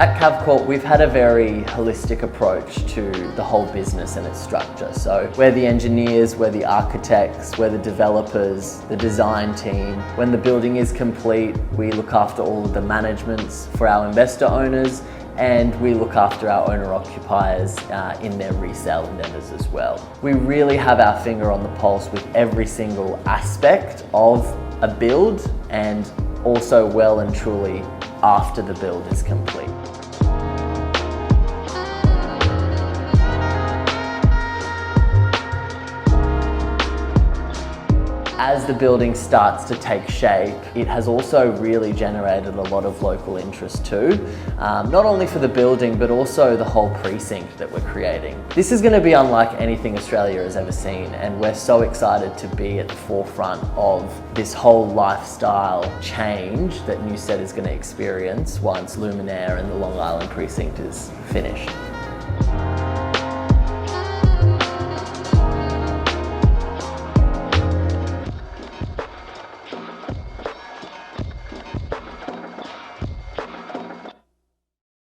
At Cavcorp, we've had a very holistic approach to the whole business and its structure. So we're the engineers, we're the architects, we're the developers, the design team. When the building is complete, we look after all of the managements for our investor owners, and we look after our owner-occupiers in their resale endeavours as well. We really have our finger on the pulse with every single aspect of a build, and also well and truly after the build is complete. As the building starts to take shape, it has also really generated a lot of local interest too, not only for the building, but also the whole precinct that we're creating. This is going to be unlike anything Australia has ever seen, and we're so excited to be at the forefront of this whole lifestyle change that Newstead is going to experience once Luminare and the Long Island precinct is finished.